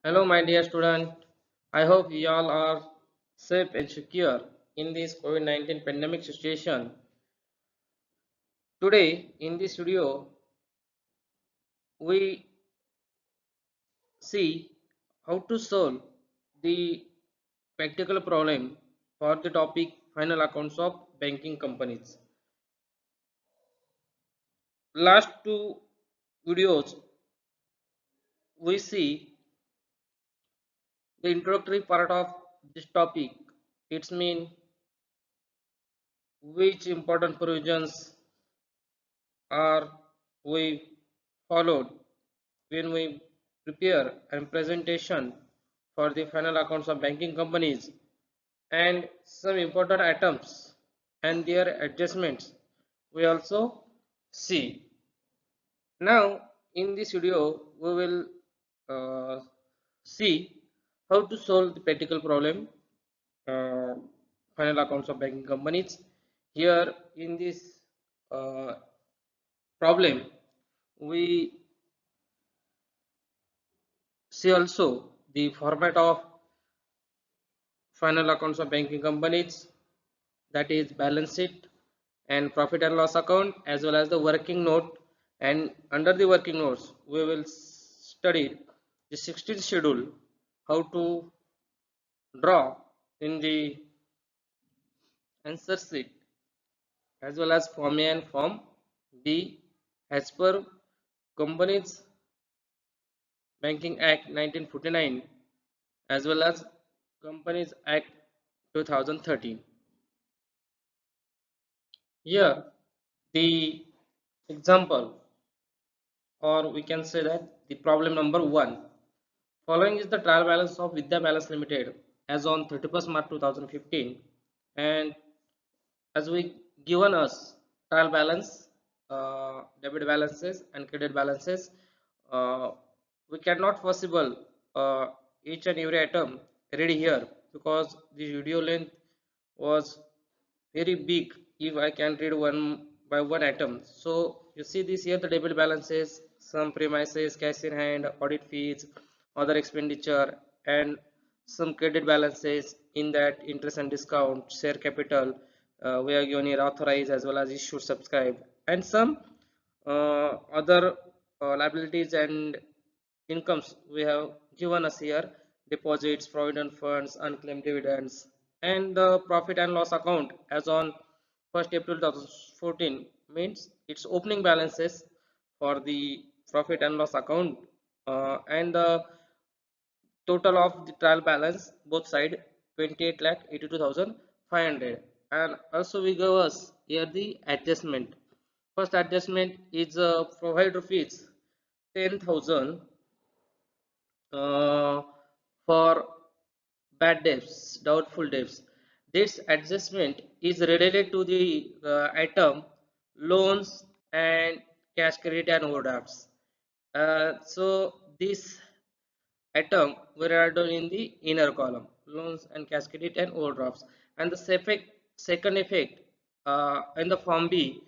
Hello, my dear student. I hope you all are safe and secure in this COVID-19 pandemic situation. Today, in this video, we see how to solve the practical problem for the topic final accounts of banking companies. Last two videos, we see the introductory part of this topic. It's mean which important provisions are we followed when we prepare a presentation for the final accounts of banking companies and some important items and their adjustments we also see. Now in this video we will see how to solve the practical problem uh, final accounts of banking companies. Here in this uh, problem we see also the format of final accounts of banking companies, that is balance sheet and profit and loss account, as well as the working note. And under the working notes we will study the 16th schedule, how to draw in the answer sheet, as well as form A and form B as per Companies Banking Act 1949 as well as Companies Act 2013. Here the example, or we can say that the problem number 1. Following is the trial balance of Vidya Balance Limited as on 31st March 2015, and as we given us trial balance, debit balances and credit balances, uh, we cannot possible uh, each and every item read here because the video length was very big if I can read one by one item. So you see this here, the debit balances, some premises, cash in hand, audit fees, other expenditure, and some credit balances in that interest and discount, share capital, where given here authorized as well as issued, subscribed, and some other liabilities and incomes we have given us here: deposits, provident funds, unclaimed dividends, and the profit and loss account as on 1st April 2014 means its opening balances for the profit and loss account, and the total of the trial balance both side 28,82,500. And also we give us here the adjustment. First adjustment is provide rupees 10,000 for bad debts, doubtful debts. This adjustment is related to the item loans and cash credit and overdrafts. So this item were added in the inner column, loans and cash credit and overdrafts. And the second effect in the form B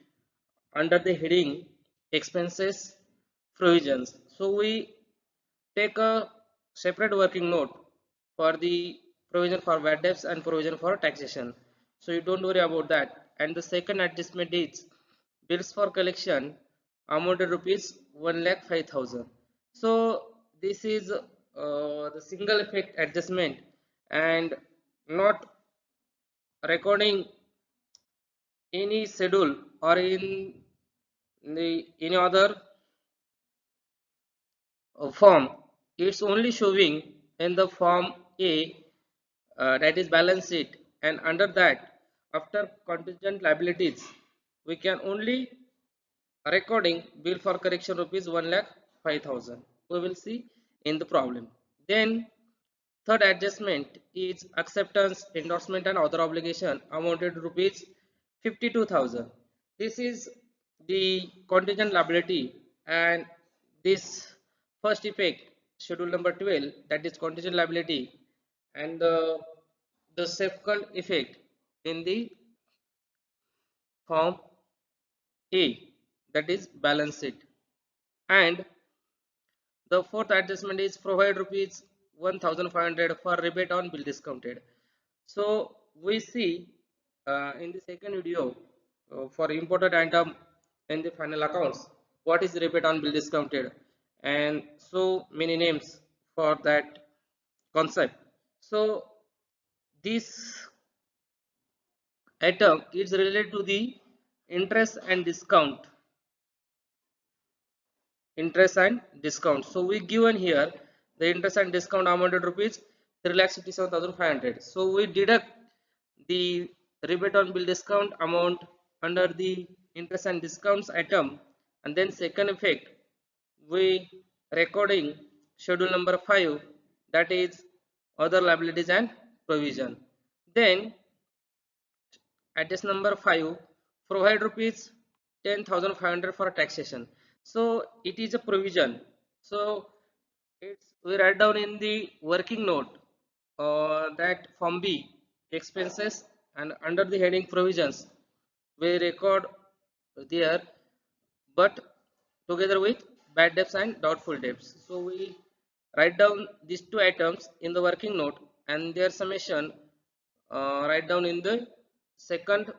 under the heading expenses provisions. So we take a separate working note for the provision for bad debts and provision for taxation. So you don't worry about that. And the second adjustment is bills for collection amounted rupees 1,05,000. So this is the single effect adjustment and not recording any schedule or in the any other form. It's only showing in the form A, that is balance sheet, and under that after contingent liabilities we can only recording bill for correction rupees 1,05,000. We will see in the problem. Then third adjustment is acceptance, endorsement and other obligation amounted rupees 52,000. This is the contingent liability, and this first effect schedule number 12, that is contingent liability, and the second effect in the form A, that is balance sheet. And the fourth adjustment is provide rupees 1500 for rebate on bill discounted. So we see in the second video for imported item in the final accounts what is rebate on bill discounted, and so many names for that concept. So this item is related to the interest and discount, so we given here the interest and discount amounted rupees 3,57,500. So we deduct the rebate on bill discount amount under the interest and discounts item, and then second effect we recording schedule number 5, that is other liabilities and provision. Then adjust number 5, provide rupees 10,500 for taxation. So it is a provision. So it's we write down in the working note that form B expenses, and under the heading provisions we record there, but together with bad debts and doubtful debts. So we write down these two items in the working note and their summation write down in the second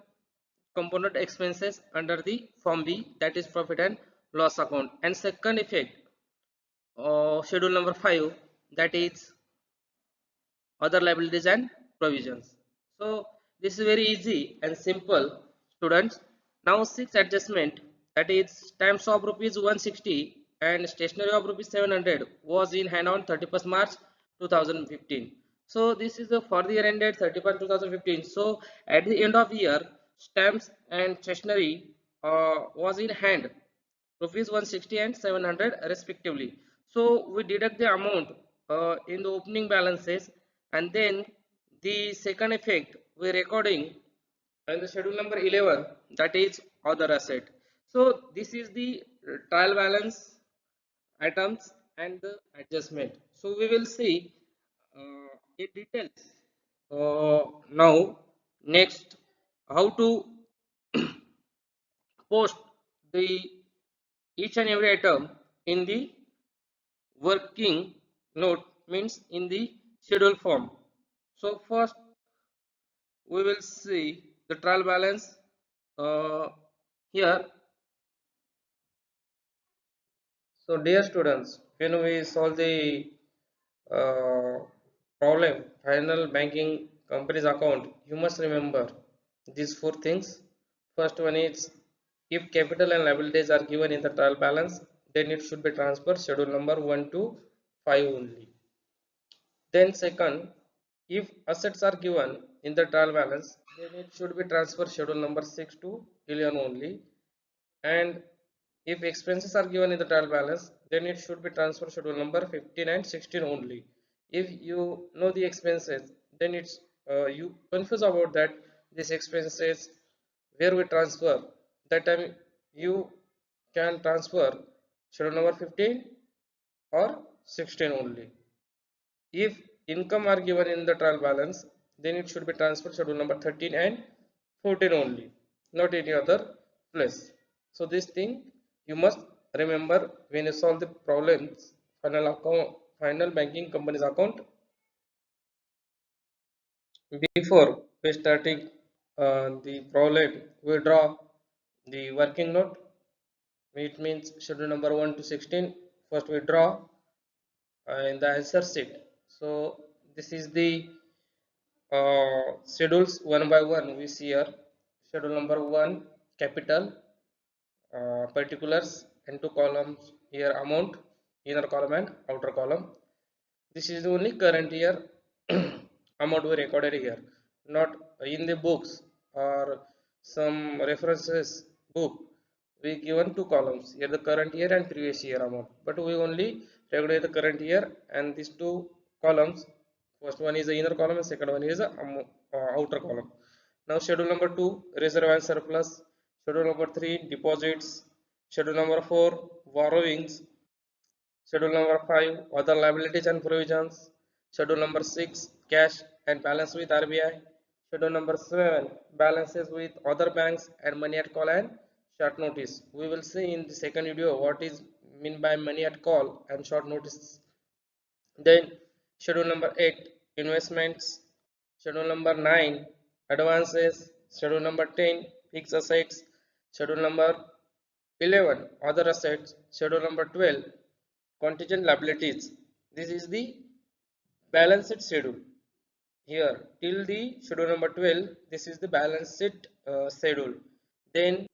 component expenses under the form B, that is profit and loss account. And second effect schedule number 5, that is other liabilities and provisions. So this is very easy and simple, students. Now six adjustment, that is stamps of rupees 160 and stationery of rupees 700 was in hand on 31st March 2015. So this is the for the year ended 31st 2015. So at the end of the year stamps and stationery was in hand rupees 160 and 700 respectively. So we deduct the amount in the opening balances, and then the second effect we recording in the schedule number 11, that is other asset. So this is the trial balance items and the adjustment. So we will see in details now. Next, how to post the each and every item in the working note, means in the schedule form. So first we will see the trial balance here. So dear students, when we solve the uh, problem final banking company's account, you must remember these four things. First one is, if capital and liabilities are given in the trial balance, then it should be transferred schedule number 1 to 5 only. Then second, if assets are given in the trial balance, then it should be transferred schedule number 6 to 11 only. And if expenses are given in the trial balance, then it should be transferred schedule number 15 and 16 only. If you know the expenses, then it's you confuse about that these expenses where we transfer, that time you can transfer schedule number 15 or 16 only. If income are given in the trial balance, then it should be transferred schedule number 13 and 14 only, not any other place. So this thing you must remember when you solve the problems final banking company's account. Before we starting the problem, we draw the working note. It means schedule number 1 to 16. First we draw in the answer sheet. So this is the schedules one by one we see here. Schedule number 1, capital, particulars, and two columns here, amount, inner column and outer column. This is only current year amount we recorded here, not in the books or some references book. We given two columns here, the current year and previous year amount, but we only recorded the current year, and these two columns, first one is the inner column and second one is the outer column. Now schedule number 2, reserve and surplus. Schedule number 3, deposits. Schedule number 4, borrowings. Schedule number 5, other liabilities and provisions. Schedule number 6, cash and balance with RBI. Schedule number 7, balances with other banks and money at call and short notice. We will see in the second video what is mean by money at call and short notice. Then Schedule number 8, investments. Schedule number 9, advances. Schedule number 10, fixed assets. Schedule number 11, other assets. Schedule number 12, contingent liabilities. This is the balance sheet schedule. Here till the schedule number 12, this is the balance sheet schedule. Then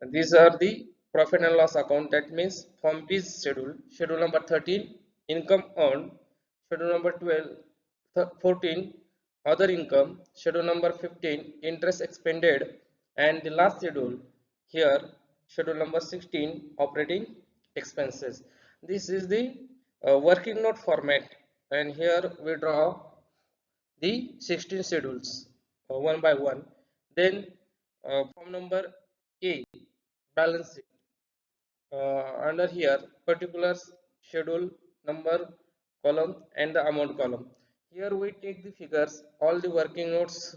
these are the profit and loss account, that means Form B schedule. Schedule number 13, income earned. Schedule number 12, 14, other income. Schedule number 15, interest expended. And the last schedule here, schedule number 16, operating expenses. This is the working note format, and here we draw the 16 schedules one by one. Then form number A, balance sheet. Under here, particulars, schedule number column and the amount column. Here we take the figures, all the working notes,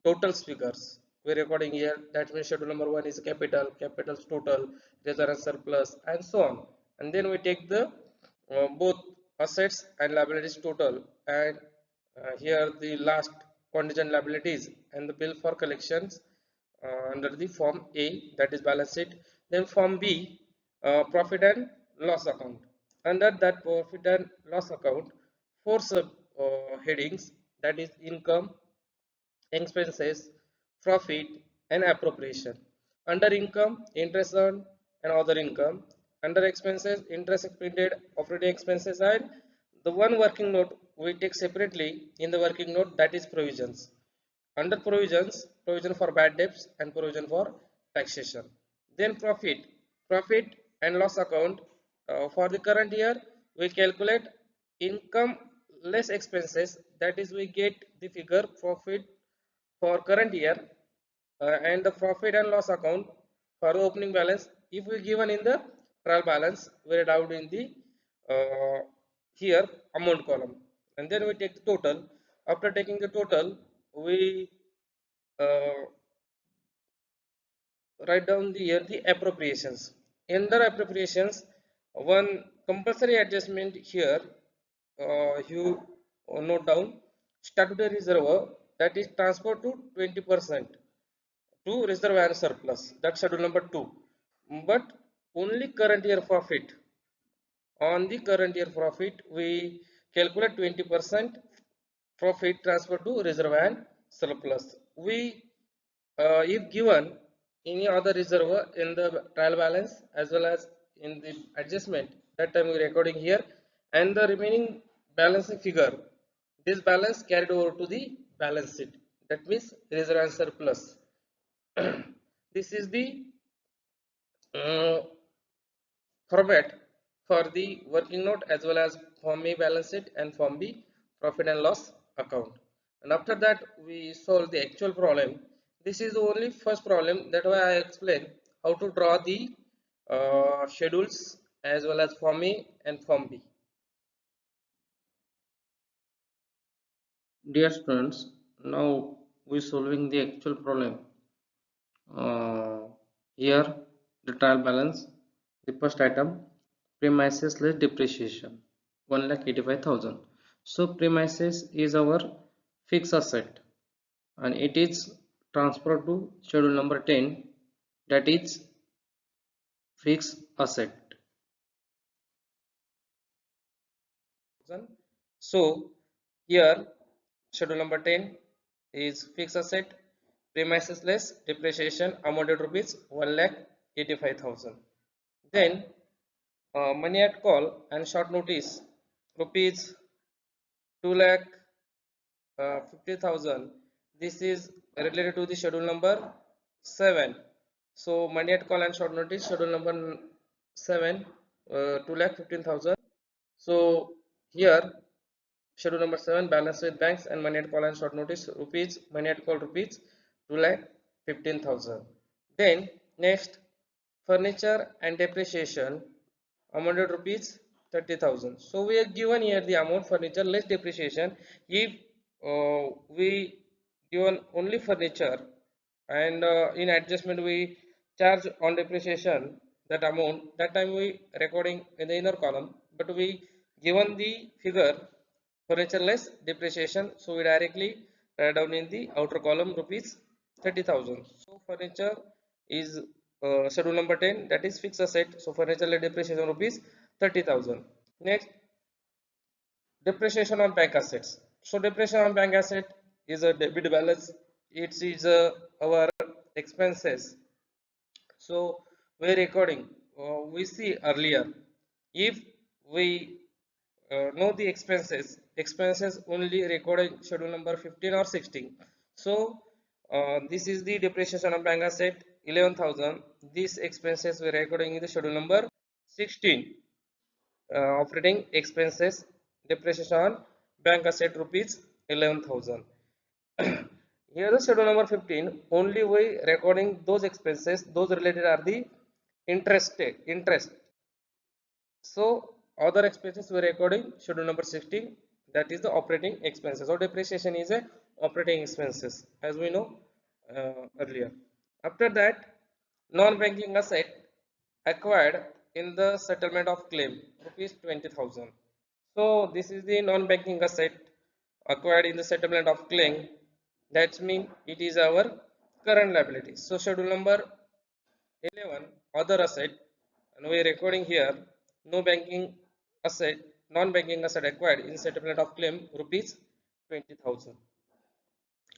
totals figures we are recording here. That means schedule number 1 is capital, capital's total, reserve and surplus, and so on. And then we take the both assets and liabilities total, and here the last contingent liabilities and the bill for collections under the form A, that is balance sheet. Then form B, profit and loss account. Under that profit and loss account, four sub headings, that is income, expenses, profit, and appropriation. Under income, interest earned and other income. Under expenses, interest expended, operating expenses, and the one working note we take separately in the working note, that is provisions. Under provisions, provision for bad debts and provision for taxation. Then profit and loss account. For the current year, we calculate income less expenses, that is we get the figure profit for current year, and the profit and loss account for the opening balance, if we given in the trial balance, we read out in the here amount column. And then we take the total. After taking the total, we uh, write down the here the appropriations. Under appropriations, one compulsory adjustment here, you note down statutory reserve, that is transferred to 20% to reserve and surplus. That's schedule number 2. But only current year profit. On the current year profit, we calculate 20% profit transfer to reserve and surplus. We if given any other reserve in the trial balance as well as in the adjustment, that time we recording here, and the remaining balancing figure, this balance carried over to the balance sheet, that means reserve and surplus. This is the uh, format for the working note as well as form A balance sheet and form B profit and loss account. And after that we solve the actual problem. This is the only first problem, that why I explain how to draw the schedules as well as form A and form B. Dear students, now we solving the actual problem. Here the trial balance, the first item, premises less depreciation, 1,85,000. So premises is our fixed asset and it is transferred to schedule number 10, that is fixed asset. So here schedule number 10 is fixed asset, premises less depreciation, amounted rupees 1,85,000. Then money at call and short notice, rupees 2,50,000. This is related to the schedule number 7. So money at call and short notice, schedule number 7, 2,15,000. So here schedule number 7, balance with banks and money at call and short notice, rupees, money at call rupees 2,15,000. Then next, furniture and depreciation, amounted rupees 30,000. So we are given here the amount furniture less depreciation. If we given only furniture and in adjustment we charge on depreciation that amount, that time we recording in the inner column, but we Given the figure furniture less depreciation, so we directly write down in the outer column rupees 30,000. So furniture is schedule number 10, that is fixed asset, so furniture less depreciation rupees 30,000. Next, depreciation on bank assets. So depreciation on bank asset is a debit balance. It is our expenses. So we're recording, we see earlier, if we know the expenses only recorded schedule number 15 or 16. So this is the depreciation of bank asset 11,000. These expenses we're recording in the schedule number 16. Operating expenses depreciation on bank asset rupees 11,000. Here the schedule number 15, only we recording those expenses, those related are the interest. So other expenses we recording schedule number 16, that is the operating expenses, or depreciation is a operating expenses, as we know earlier. After that, non-banking asset acquired in the settlement of claim rupees 20,000. So this is the non-banking asset acquired in the settlement of claim. That means it is our current liability. So schedule number 11, other asset, and we are recording here no banking asset, non-banking asset acquired in settlement of claim rupees 20,000.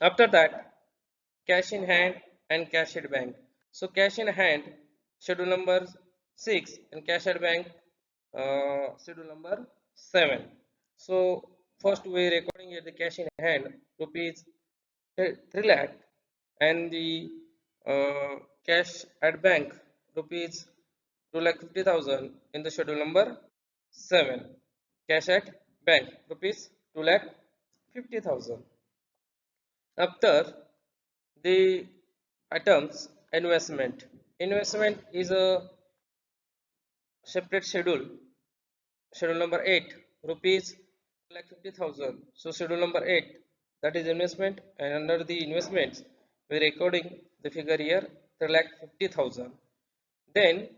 After that, cash in hand and cash at bank. So cash in hand schedule number 6 and cash at bank schedule number 7. So first we are recording here the cash in hand rupees 3 lakh, and the cash at bank rupees 2,50,000 in the schedule number 7. Cash at bank rupees 2,50,000. After the items, investment is a separate schedule number 8 rupees 50,000. So schedule number 8, that is investment, and under the investments we are recording the figure here 3,50,000. Then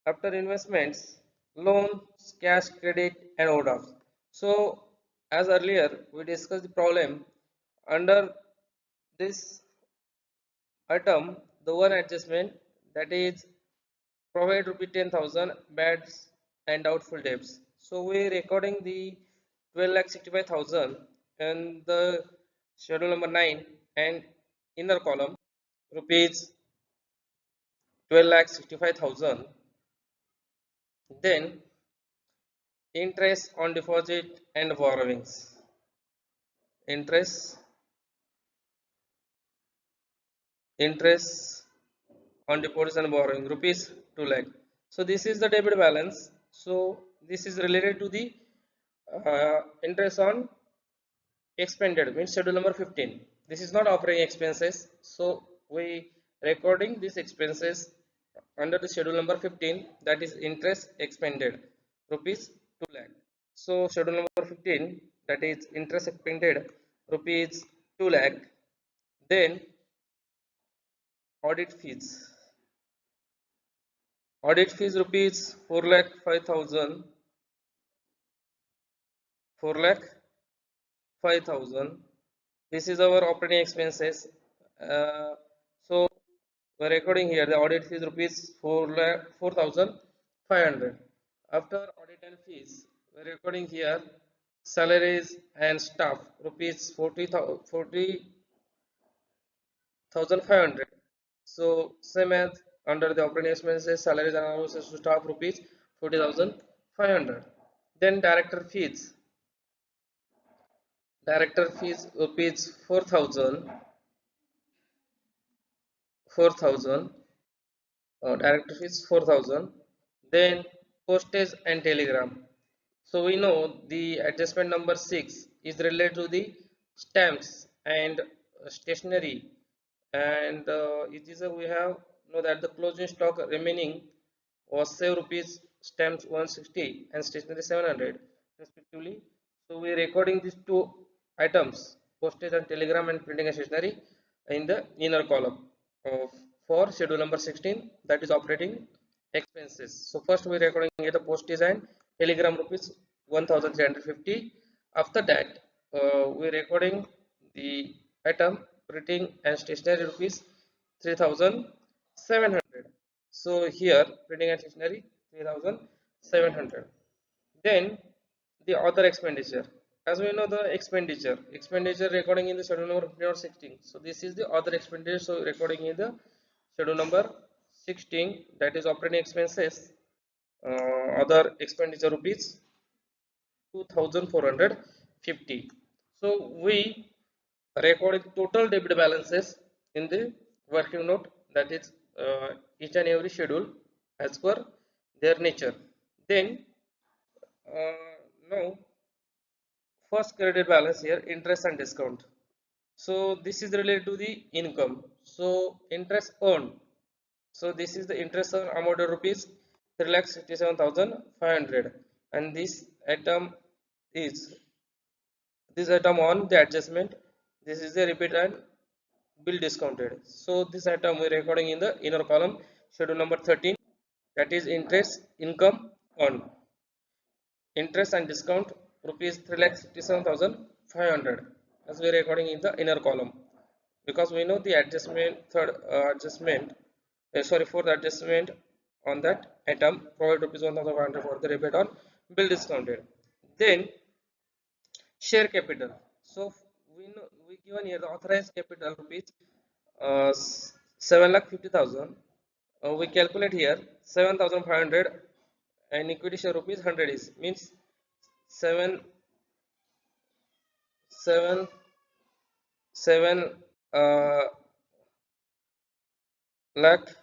after investments, loans, cash, credit and overdrafts. So as earlier we discussed the problem, under this item the one adjustment, that is provide rupee 10,000 bads and doubtful debts. So we are recording the 12,65,000 and the schedule number 9 and inner column rupees 12,65,000. Then interest on deposit and borrowings. Interest on deposits and borrowing rupees 2 lakh. So this is the debit balance. So this is related to the interest on expended, means schedule number 15. This is not operating expenses, so we recording these expenses under the schedule number 15, that is interest expended rupees 2 lakh. So schedule number 15, that is interest expended rupees 2 lakh. Then audit fees rupees 4 lakh 5,000, 4 lakh 5,000. This is our operating expenses. So we're recording here the audit fees rupees 4,500. After audit and fees, we're recording here salaries and staff rupees 40,500. So same as under the operating expenses, salaries and allowances to staff rupees 40,500. Then director fees rupees 4,000. Director fees 4,000. Then postage and telegram. So we know the adjustment number 6 is related to the stamps and stationery, and it is we have know that the closing stock remaining was say rupees stamps 160 and stationery 700 respectively. So we are recording these two items, postage and telegram and printing and stationery, in the inner column of for schedule number 16, that is operating expenses. So first we are recording here the postage and telegram rupees 1350. After that, we're recording the item printing and stationery rupees 3700. So here printing and stationery 3700. Then the other expenditure. As we know, the expenditure recording in the schedule number 15 or 16. So this is the other expenditure. So recording in the schedule number 16, that is operating expenses. Other expenditure rupees 2450. So we recorded total debit balances in the working note, that is each and every schedule as per their nature. Then now first credit balance here, interest and discount. So this is related to the income. So interest earned. So this is the interest earned amount of rupees 3,67,500, and is this item on the adjustment. This is the repeat and bill discounted. So this item we are recording in the inner column, schedule number 13, that is interest income earned. Interest and discount rupees 3,67,500, as we are recording in the inner column, because we know the adjustment for the adjustment on that item provide rupees 1,500 for the rebate on bill discounted. Then share capital. So we given here the authorized capital rupees 7,50,000. We calculate here 7,500, and equity share rupees 100 is means 7 7 7 lakh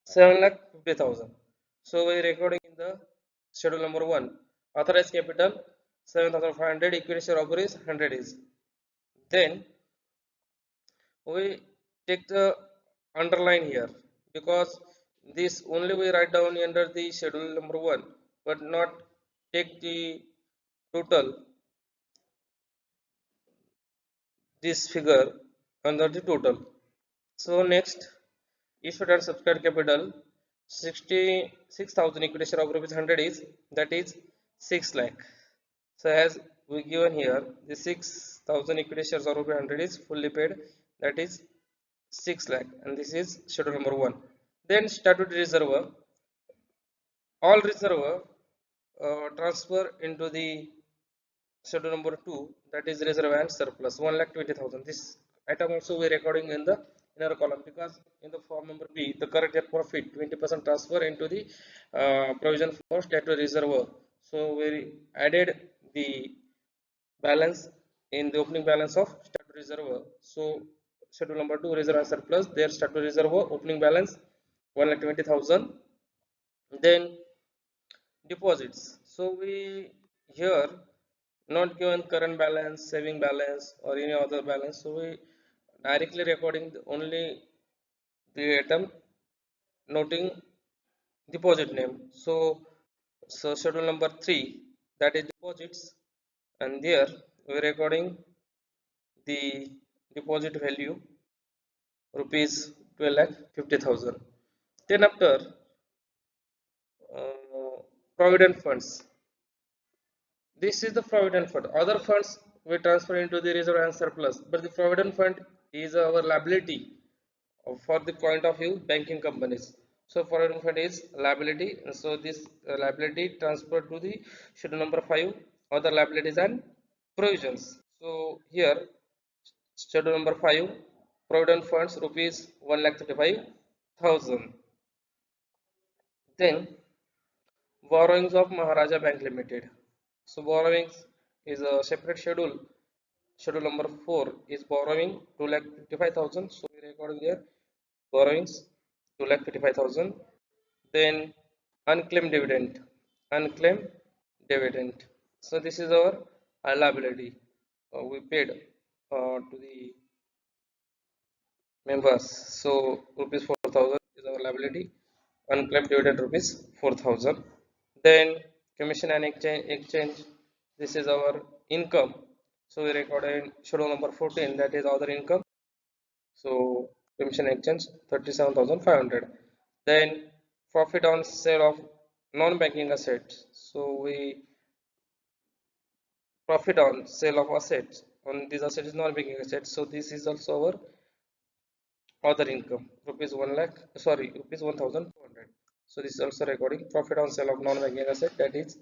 7,50,000. So we recording in the schedule number 1, authorized capital 7,500, equity share of is 100 is. Then we take the underline here, because this only we write down under the schedule number 1, but not take the total this figure under the total. So next, issued and subscribed capital 66,000, equity share of rupees 100 is, that is 6 lakh. So as we given here, the 6,000 equity shares of rupees 100 is fully paid, that is 6 lakh, and this is schedule number 1. Then statutory reserve, all reserve transfer into the schedule number 2, that is reserve and surplus 1,20,000. This item also we recording in the inner column, because in the form number B, the current net profit 20% transfer into the provision for statutory reserve. So we added the balance in the opening balance of statutory reserve. So schedule number 2, reserve and surplus, their statutory reserve opening balance 1,20,000. Then deposits. So we here not given current balance, saving balance, or any other balance. So we directly recording only the item noting deposit name. So schedule number 3, that is deposits, and there we are recording the deposit value rupees 12,50,000. Then after provident funds. This is the provident fund. Other funds we transfer into the reserve and surplus, but the provident fund is our liability for the point of view banking companies. So provident fund is liability, and so this liability transferred to the schedule number 5, other liabilities and provisions. So here schedule number 5, provident funds rupees 1,35,000. Then borrowings of Maharaja Bank Limited. So borrowings is a separate schedule. Schedule number 4 is borrowing 2,55,000. So we recording here borrowings 2,55,000. Then unclaimed dividend. Unclaimed dividend. So this is our liability. We paid to the members. So rupees 4,000 is our liability. Unclaimed dividend rupees 4,000. Then commission and exchange, this is our income. So we recorded schedule number 14, that is other income. So commission exchange 37,500. Then profit on sale of non-banking assets. So we profit on sale of assets on these assets is non-banking assets. So this is also our other income, rupees 1 lakh, sorry, rupees 1200. So this is also recording profit on sale of non-banking asset, that is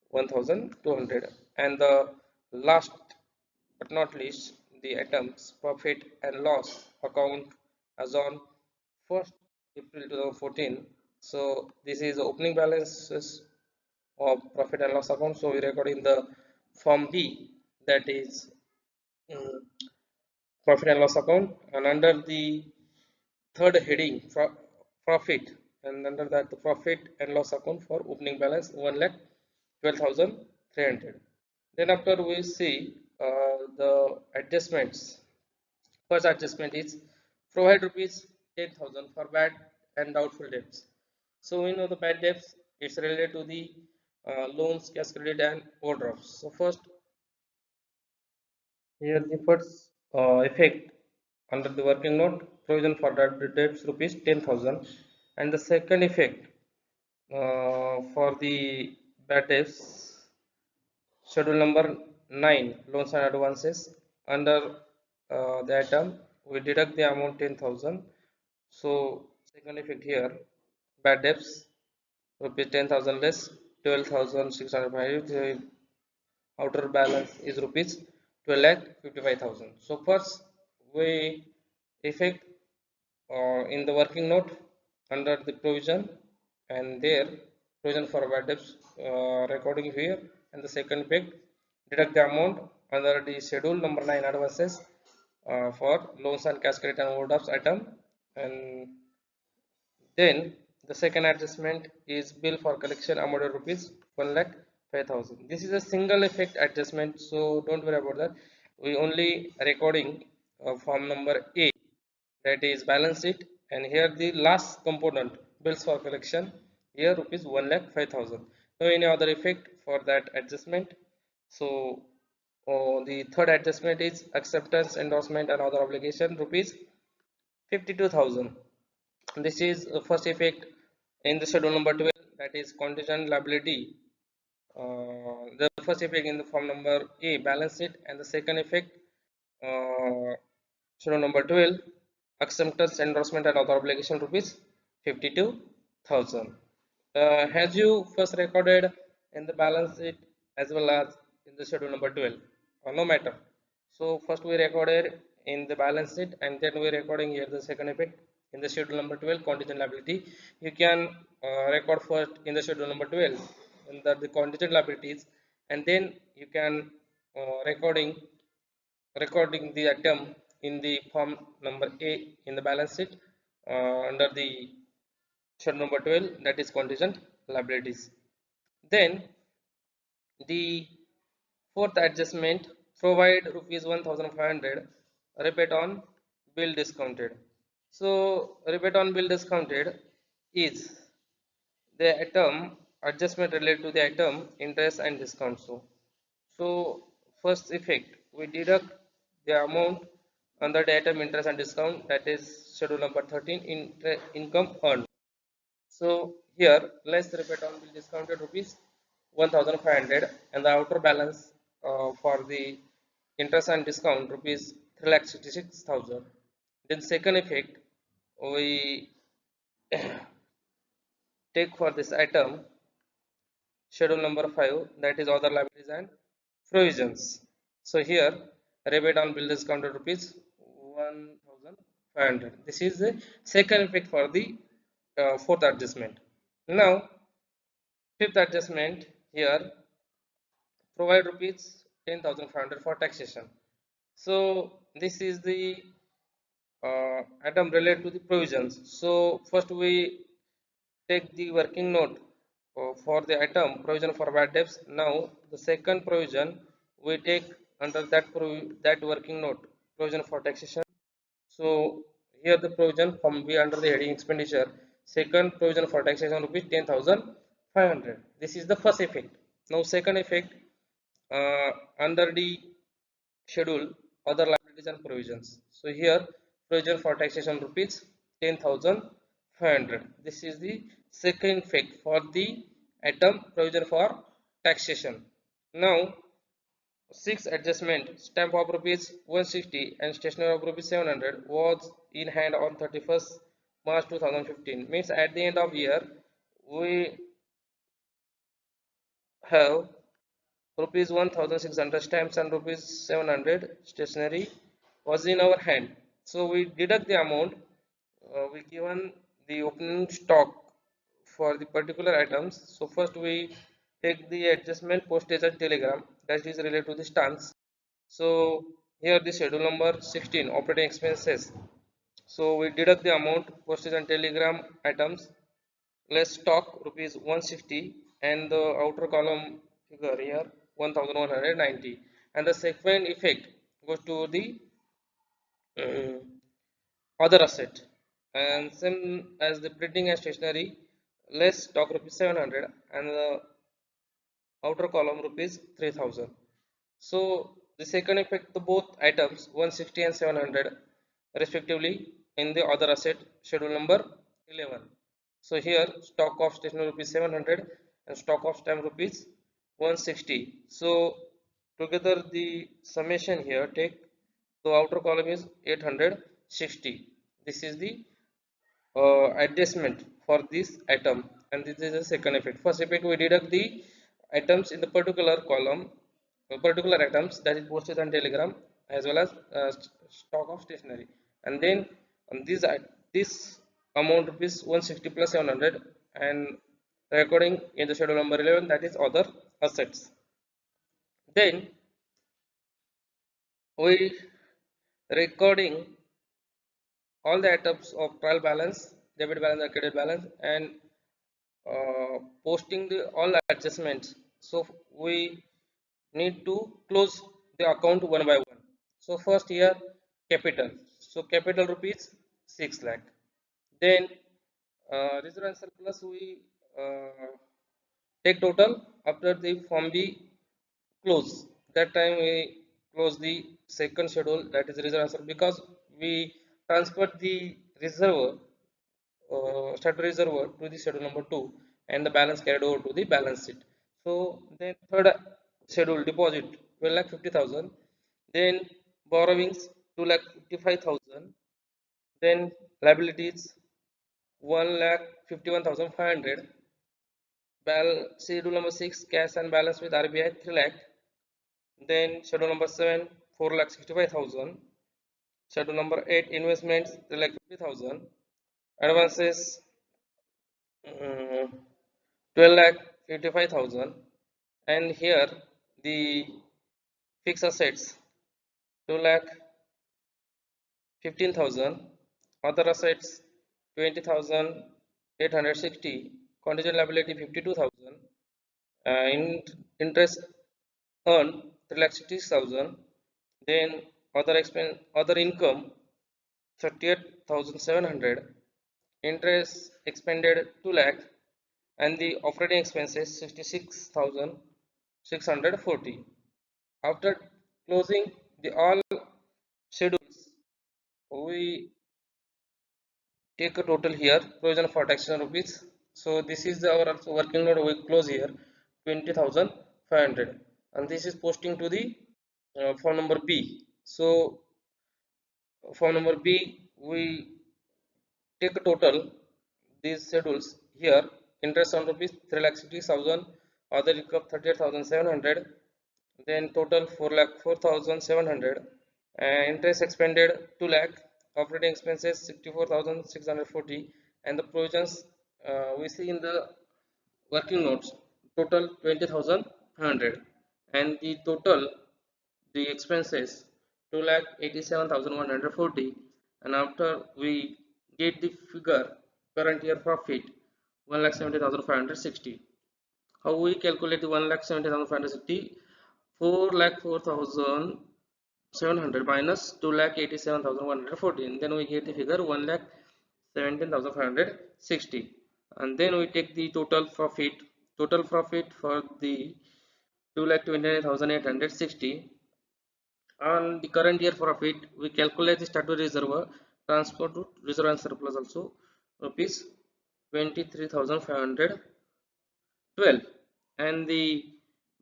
1200. And the last but not least, the items profit and loss account as on 1st April 2014. So this is opening balances of profit and loss account. So we record in the form B, that is mm, profit and loss account, and under the third heading profit, and under that the profit and loss account for opening balance 1,12,300. Then after we see the adjustments. First adjustment is provide rupees 10,000 for bad and doubtful debts. So we know the bad debts, it's related to the loans, cash credit and overdrafts. So first, here the first effect under the working note, provision for bad debts rupees 10,000, and the second effect for the bad debts, schedule number 9, loans and advances. Under the item we deduct the amount 10,000. So second effect here, bad debts rupees 10,000 less 12,605. The outer balance is rupees 12,55,000. So first we effect in the working note under the provision, and there provision for bad debts recording here, and the second effect deduct the amount under the schedule number 9 advances for loans and cash credit and overdrafts item. And then the second adjustment is bill for collection amount of rupees 1,05,000. This is a single effect adjustment, so don't worry about that. We only recording form number A, that is balance sheet, and here the last component bills for collection, here rupees 1,05,000. No any other effect for that adjustment. So the third adjustment is acceptance, endorsement and other obligation rupees 52,000. This is first effect in the schedule number 12, that is contingent liability. The first effect in the form number A, balance sheet, and the second effect schedule number 12, acceptance, endorsement and other obligation rupees 52,000. Has you first recorded in the balance sheet as well as in the schedule number 12, no matter. So first we recorded in the balance sheet, and then we recording here the second effect in the schedule number 12, contingent liability. You can record first in the schedule number 12 in the contingent liabilities, and then you can recording the item in the form number A in the balance sheet under the schedule number 12, that is contingent liabilities. Then the fourth adjustment, provide rupees 1,500 rebate on bill discounted. So rebate on bill discounted is the item adjustment related to the item interest and discount. So first effect, we deduct the amount under the item interest and discount, that is schedule number 13, income earned. So here less rebate on bill discounted rupees 1,500, and the outer balance for the interest and discount rupees 3,66,000. Then second effect, we take for this item schedule number 5, that is other liabilities and provisions. So here rebate on bill discounted rupees 1,500. This is the second effect for the fourth adjustment. Now fifth adjustment here, provide rupees 10,500 for taxation. So this is the item related to the provisions. So first we take the working note for the item provision for bad debts. Now the second provision we take under that working note, provision for taxation. So here the provision from be under the heading expenditure, second provision for taxation rupees 10,500. This is the first effect. Now second effect under the schedule other liabilities and provisions. So here provision for taxation rupees 10,500. This is the second effect for the item provision for taxation. Now, 6 adjustment stamp of rupees 160 and stationery of rupees 700 was in hand on 31st March 2015. Means at the end of year we have rupees 1600 stamps and rupees 700 stationery was in our hand. So we deduct the amount we given the opening stock for the particular items. So first we take the adjustment postage and telegram that is related to the stamps. So here the schedule number 16 operating expenses. So we deduct the amount postage and telegram items less stock rupees 160 and the outer column figure here 1190, and the second effect goes to the uh, other asset, and same as the printing and stationery less stock rupees 700 and the outer column rupees 3000. So the second effect the both items 160 and 700 respectively in the other asset schedule number 11. So here stock of stationery rupees 700 and stock of stamp rupees 160. So together the summation here take the outer column is 860. This is the adjustment for this item, and this is the second effect. First effect we deduct the items in the particular column, particular items that is postage and telegram as well as stock of stationery, and then on this amount rupees 160 plus 700 and recording in the schedule number 11 that is other assets. Then we recording all the items of trial balance, debit balance and credit balance, and posting the all adjustments. So we need to close the account one by one. So first here capital. So capital rupees 6 lakh. Then reserve and surplus we take total after the form B close. That time we close the second schedule that is reserve and surplus because we transferred the reserve statutory reserve to the schedule number 2 and the balance carried over to the balance sheet. So then third schedule deposit 12,50,000, then borrowings 2,55,000, then liabilities 1,51,500, schedule number 6 cash and balance with RBI 3 lakh, then schedule number 7 4,65,000, schedule number 8 investments 3,50,000, advances 12 lakh 55,000, and here the fixed assets 2 lakh 15,000, other assets 20,860, contingent liability 52,000, interest earned 3 lakh 60,000, then other expense other income 38,700, interest expended 2 lakh, and the operating expenses 66,640. After closing the all schedules, we take a total here provision for taxation rupees. So this is our also working note we close here 20,500, and this is posting to the form number B. So form number B we take a total these schedules here interest on rupees 3,60,000, other income 38,700, then total 4,04,700, interest expended 2 lakh, operating expenses 64,640, and the provisions we see in the working notes total 20,500, and the total the expenses 2,87,140, and after we get the figure current year profit 1,70,560. How we calculate the 1,70,560? 4,04,700 minus 2,87,114. Then we get the figure 1,17,560. And then we take the total profit. Total profit for the 2,29,860. On the current year profit, we calculate the statutory reserve, transfer to reserve and surplus also rupees 23,500 12, and the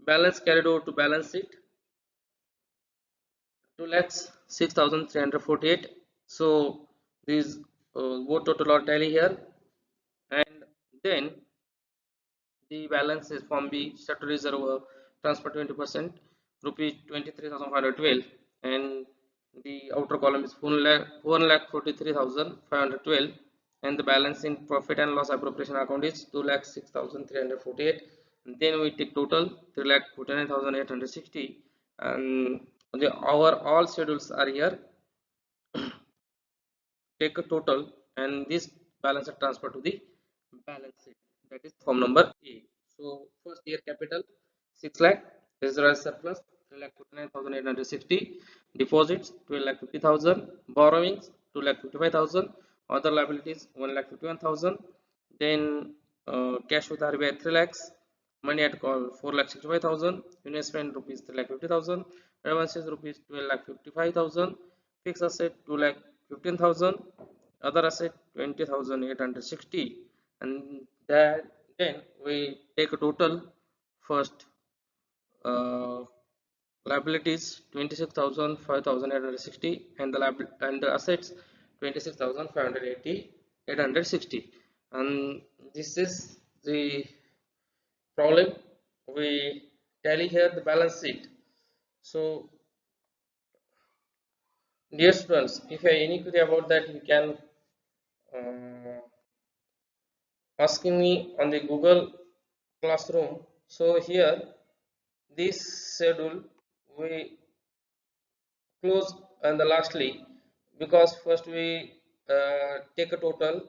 balance carried over to balance sheet 2,06,348. So these both total are tally here, and then the balance is from the statutory reserve transfer 20% rupees 23,512, and the outer column is 1,43,512, and the balance in profit and loss appropriation account is 2,06,348. Then we take total 3,49,860, and our all schedules are here. Take a total, and this balance are transferred to the balance sheet, that is form number A. So first year capital 6 lakh, reserve surplus 3,49,860, deposits 12,50,000, borrowings 2,55,000, other liabilities 1,51,000, then cash with RBI 3 lakhs, money at call 4,65,000, investment rupees 3,50,000, advances rupees 12,55,000, fixed asset 2,15,000, other asset 20,860, and that then we take a total. First liabilities 26,000, 5,860, and the assets 26,580, 860, and this is the problem. We tally here the balance sheet. So dear students, if you have any query about that, you can asking me on the Google Classroom. So here this schedule we close, and the lastly, because first we take a total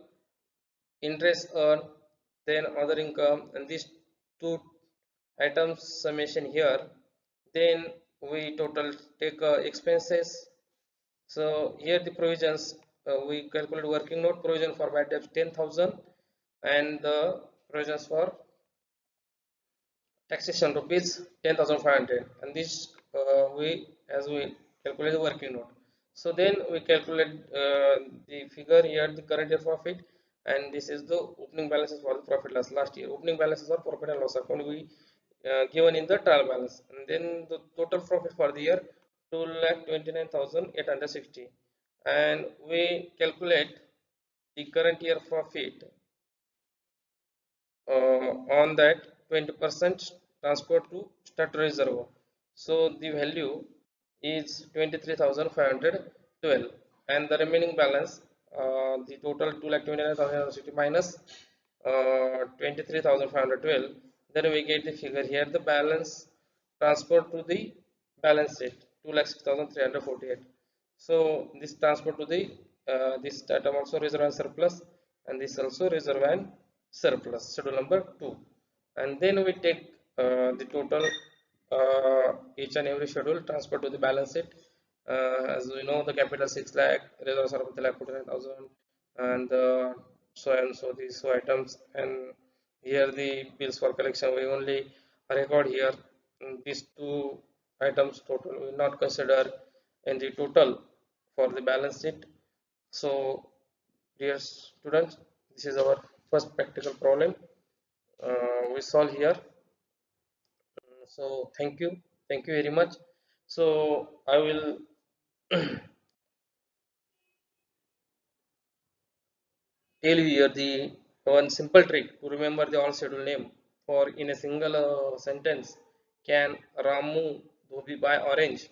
interest earned, then other income, and these two items summation here, then we total take expenses. So here the provisions, we calculate working note provision for bad debts 10,000, and the provisions for taxation rupees 10,500, and this we as we calculate the working note. So then we calculate the figure here, the current year profit, and this is the opening balances for the profit loss. Last year opening balances are profit and loss account we given in the trial balance, and then the total profit for the year 2,29,860, and we calculate the current year profit on that 20% transfer to statutory reserve. So the value is 23,512, and the remaining balance, the total 2,29,060 minus 23,512, then we get the figure here, the balance transferred to the balance sheet 2,06,348. So this transfer to the this item also reserve and surplus, and this also reserve and surplus, schedule number 2, and then we take the total each and every schedule transfer to the balance sheet. As we know, the capital 6 lakh, reserve surplus 49,000, and so these so items, and here the bills for collection we only record here. These two items total we will not consider in the total for the balance sheet. So dear students, this is our first practical problem we solve here. So thank you very much. So I will tell you here the one simple trick to remember the all schedule name. For in a single sentence, can Ramu Dhobi buy orange?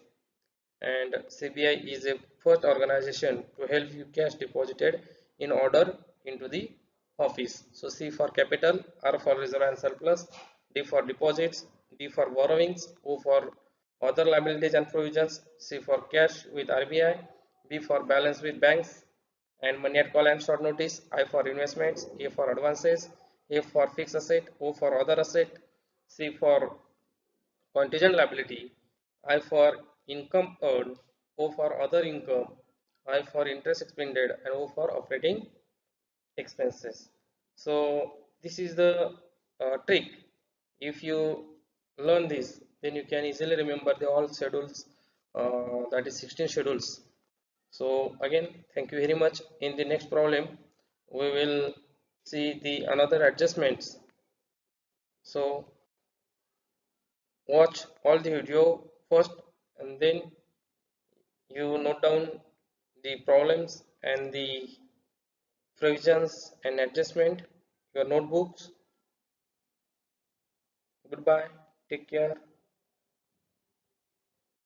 And CBI is a first organization to help you cash deposited in order into the office. So C for capital, R for reserve and surplus, D for deposits, D for borrowings, O for other liabilities and provisions, C for cash with RBI, B for balance with banks and money at call and short notice, I for investments, A for advances, A for fixed asset, O for other asset, C for contingent liability, I for income earned, O for other income, I for interest expended, and O for operating expenses. So this is the trick. If you learn this, then you can easily remember the all schedules, that is 16 schedules. So again, thank you very much. In the next problem we will see the another adjustments. So watch all the video first, and then you note down the problems and the provisions and adjustment your notebooks. Goodbye, take care.